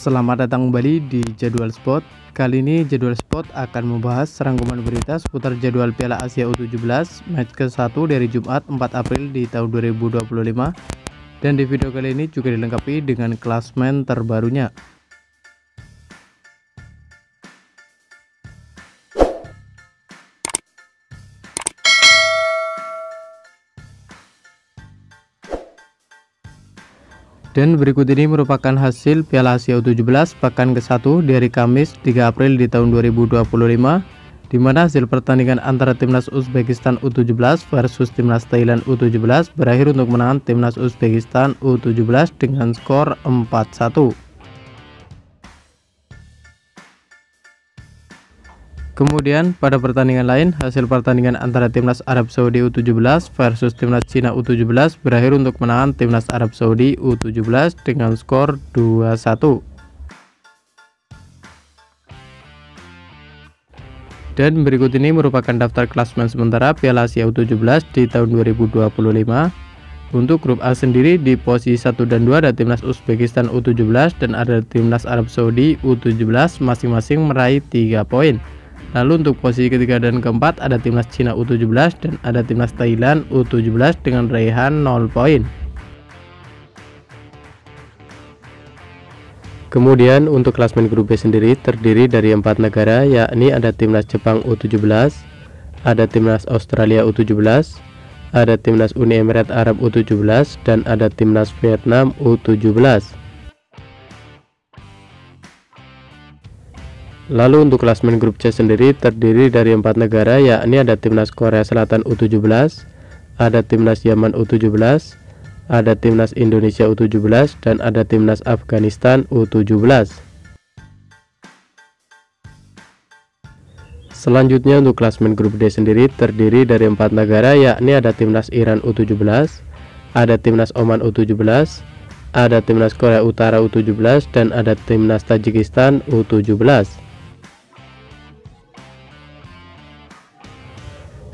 Selamat datang kembali di Jadwal Sport. Kali ini Jadwal Sport akan membahas rangkuman berita seputar jadwal Piala Asia U17 match ke-1 dari Jumat 4 April di tahun 2025. Dan di video kali ini juga dilengkapi dengan klasmen terbarunya. Dan berikut ini merupakan hasil Piala Asia U17 pekan ke-1 dari Kamis 3 April di tahun 2025, di mana hasil pertandingan antara Timnas Uzbekistan U17 versus Timnas Thailand U17 berakhir untuk menang Timnas Uzbekistan U17 dengan skor 4-1. Kemudian pada pertandingan lain, hasil pertandingan antara Timnas Arab Saudi U17 versus Timnas Cina U17 berakhir untuk menang Timnas Arab Saudi U17 dengan skor 2-1. Dan berikut ini merupakan daftar klasmen sementara Piala Asia U17 di tahun 2025. Untuk grup A sendiri di posisi 1 dan 2 ada Timnas Uzbekistan U17 dan ada Timnas Arab Saudi U17 masing-masing meraih 3 poin. Lalu untuk posisi ketiga dan keempat ada Timnas Cina U17 dan ada Timnas Thailand U17 dengan raihan 0 poin. Kemudian untuk klasmen grup B sendiri terdiri dari 4 negara, yakni ada Timnas Jepang U17, ada Timnas Australia U17, ada Timnas Uni Emirat Arab U17 dan ada Timnas Vietnam U17. Lalu untuk klasmen grup C sendiri terdiri dari 4 negara, yakni ada Timnas Korea Selatan U17, ada Timnas Yaman U17, ada Timnas Indonesia U17 dan ada Timnas Afghanistan U17. Selanjutnya untuk klasmen grup D sendiri terdiri dari 4 negara, yakni ada Timnas Iran U17, ada Timnas Oman U17, ada Timnas Korea Utara U17 dan ada Timnas Tajikistan U17.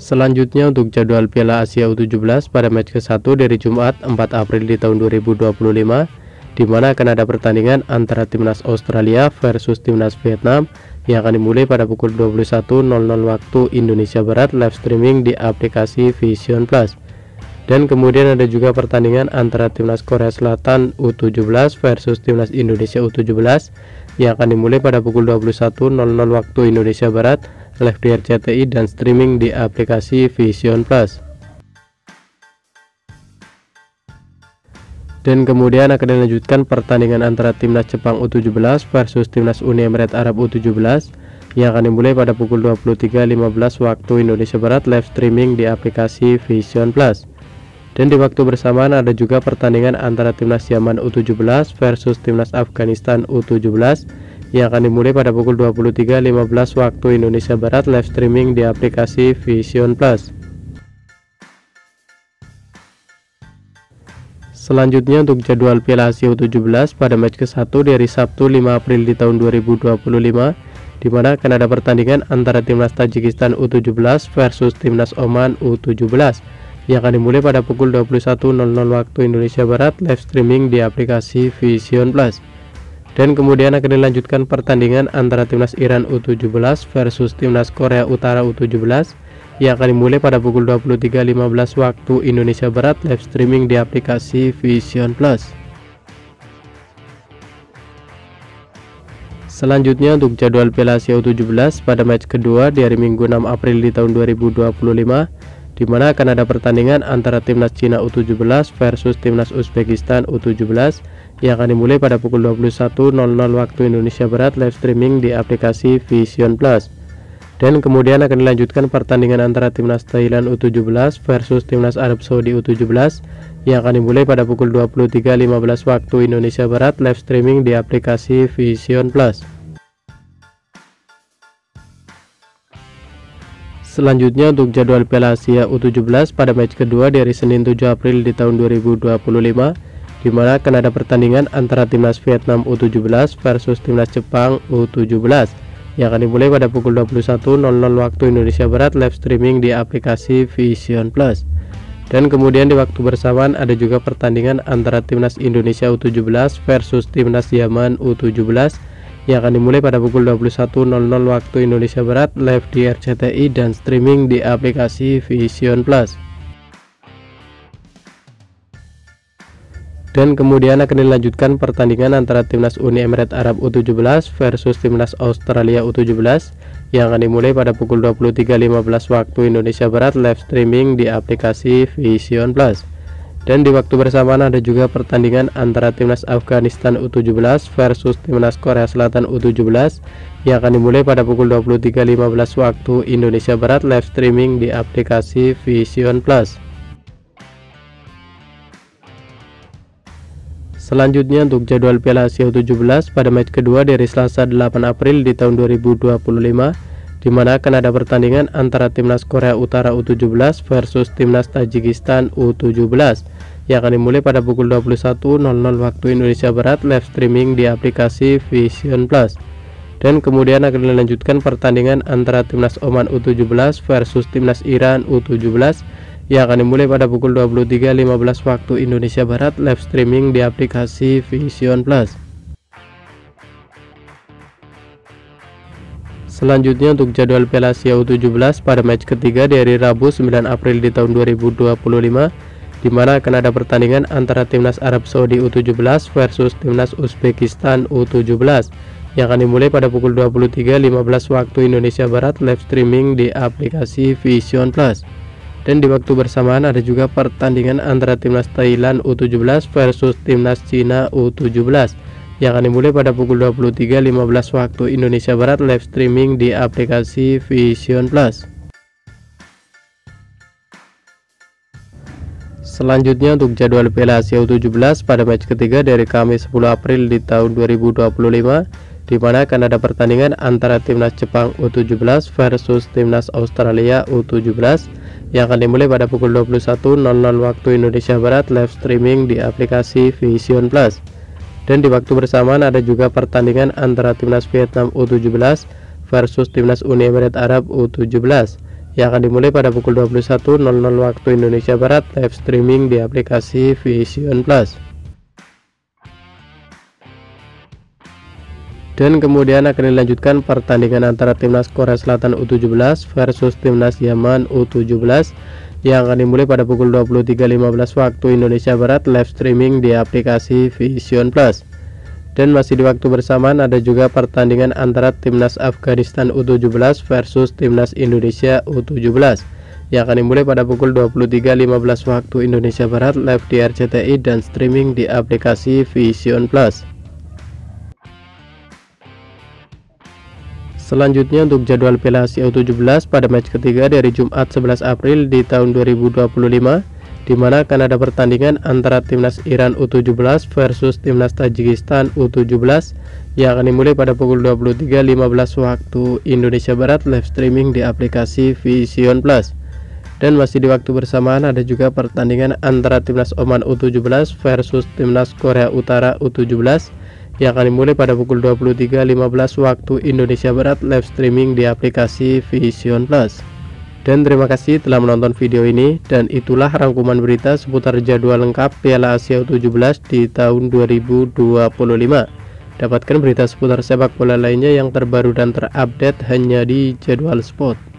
Selanjutnya untuk jadwal Piala Asia U17 pada match ke-1 dari Jumat 4 April di tahun 2025, di mana akan ada pertandingan antara Timnas Australia versus Timnas Vietnam yang akan dimulai pada pukul 21.00 waktu Indonesia Barat, live streaming di aplikasi Vision Plus. Dan kemudian ada juga pertandingan antara Timnas Korea Selatan U17 versus Timnas Indonesia U17 yang akan dimulai pada pukul 21.00 waktu Indonesia Barat, live di RCTI dan streaming di aplikasi Vision Plus. Dan kemudian akan dilanjutkan pertandingan antara Timnas Jepang U17 versus Timnas Uni Emirat Arab U17 yang akan dimulai pada pukul 23.15 waktu Indonesia Barat, live streaming di aplikasi Vision Plus. Dan di waktu bersamaan ada juga pertandingan antara Timnas Yaman U17 versus Timnas Afghanistan U17 yang akan dimulai pada pukul 23.15 waktu Indonesia Barat, live streaming di aplikasi Vision Plus. Selanjutnya untuk jadwal Piala Asia U17 pada match ke-1 dari Sabtu 5 April di tahun 2025, di mana akan ada pertandingan antara Timnas Tajikistan U17 versus Timnas Oman U17 yang akan dimulai pada pukul 21.00 waktu Indonesia Barat, live streaming di aplikasi Vision Plus. Dan kemudian akan dilanjutkan pertandingan antara Timnas Iran U17 versus Timnas Korea Utara U17 yang akan dimulai pada pukul 23.15 waktu Indonesia Barat, live streaming di aplikasi Vision Plus. Selanjutnya untuk jadwal Piala Asia U17 pada match kedua di hari Minggu 6 April di tahun 2025, di mana akan ada pertandingan antara Timnas Cina U17 versus Timnas Uzbekistan U17 yang akan dimulai pada pukul 21.00 waktu Indonesia Barat, live streaming di aplikasi Vision Plus. Dan kemudian akan dilanjutkan pertandingan antara Timnas Thailand U17 versus Timnas Arab Saudi U17 yang akan dimulai pada pukul 23.15 waktu Indonesia Barat, live streaming di aplikasi Vision Plus. Selanjutnya untuk jadwal Piala Asia U17 pada match kedua dari Senin 7 April di tahun 2025, di mana akan ada pertandingan antara Timnas Vietnam U17 versus Timnas Jepang U17 yang akan dimulai pada pukul 21.00 waktu Indonesia Barat, live streaming di aplikasi Vision Plus. Dan kemudian di waktu bersamaan ada juga pertandingan antara timnas Indonesia U17 versus timnas Yaman U17 yang akan dimulai pada pukul 21.00 waktu Indonesia Barat, live di RCTI dan streaming di aplikasi Vision Plus. Dan kemudian akan dilanjutkan pertandingan antara timnas Uni Emirat Arab U17 versus timnas Australia U17 yang akan dimulai pada pukul 23.15 waktu Indonesia Barat, live streaming di aplikasi Vision Plus. Dan di waktu bersamaan ada juga pertandingan antara timnas Afghanistan U17 versus timnas Korea Selatan U17 yang akan dimulai pada pukul 23.15 waktu Indonesia Barat, live streaming di aplikasi Vision Plus. Selanjutnya untuk jadwal Piala Asia U17 pada match kedua dari Selasa 8 April di tahun 2025, di mana akan ada pertandingan antara timnas Korea Utara U17 versus timnas Tajikistan U17 yang akan dimulai pada pukul 21.00 waktu Indonesia Barat, live streaming di aplikasi Vision Plus. Dan kemudian akan dilanjutkan pertandingan antara timnas Oman U17 versus timnas Iran U17 yang akan dimulai pada pukul 23.15 waktu Indonesia Barat, live streaming di aplikasi Vision Plus. Selanjutnya untuk jadwal Piala Asia U17 pada match ketiga di hari Rabu 9 April di tahun 2025, di mana akan ada pertandingan antara timnas Arab Saudi U17 versus timnas Uzbekistan U17 yang akan dimulai pada pukul 23.15 waktu Indonesia Barat, live streaming di aplikasi Vision Plus. Dan di waktu bersamaan ada juga pertandingan antara timnas Thailand U17 versus timnas Cina U17 yang akan dimulai pada pukul 23.15 waktu Indonesia Barat, live streaming di aplikasi Vision Plus. Selanjutnya untuk jadwal Piala Asia U17 pada match ketiga dari Kamis 10 April di tahun 2025, di mana akan ada pertandingan antara timnas Jepang U17 versus timnas Australia U17 yang akan dimulai pada pukul 21.00 waktu Indonesia Barat, live streaming di aplikasi Vision Plus. Dan di waktu bersamaan ada juga pertandingan antara timnas Vietnam U17 versus timnas Uni Emirat Arab U17 yang akan dimulai pada pukul 21.00 waktu Indonesia Barat, live streaming di aplikasi Vision Plus. Dan kemudian akan dilanjutkan pertandingan antara timnas Korea Selatan U17 versus timnas Yaman U17 yang akan dimulai pada pukul 23.15 waktu Indonesia Barat, live streaming di aplikasi Vision Plus. Dan masih di waktu bersamaan ada juga pertandingan antara timnas Afghanistan U17 versus timnas Indonesia U17 yang akan dimulai pada pukul 23.15 waktu Indonesia Barat, live di RCTI dan streaming di aplikasi Vision Plus. Selanjutnya untuk jadwal Piala Asia U17 pada match ketiga dari Jumat 11 April di tahun 2025, di mana akan ada pertandingan antara timnas Iran U17 versus timnas Tajikistan U17 yang akan dimulai pada pukul 23.15 waktu Indonesia Barat, live streaming di aplikasi Vision Plus. Dan masih di waktu bersamaan ada juga pertandingan antara timnas Oman U17 versus timnas Korea Utara U17 yang akan dimulai pada pukul 23.15 waktu Indonesia Barat, live streaming di aplikasi Vision Plus. Dan terima kasih telah menonton video ini, dan itulah rangkuman berita seputar jadwal lengkap Piala Asia U17 di tahun 2025. Dapatkan berita seputar sepak bola lainnya yang terbaru dan terupdate hanya di Jadwal Sport.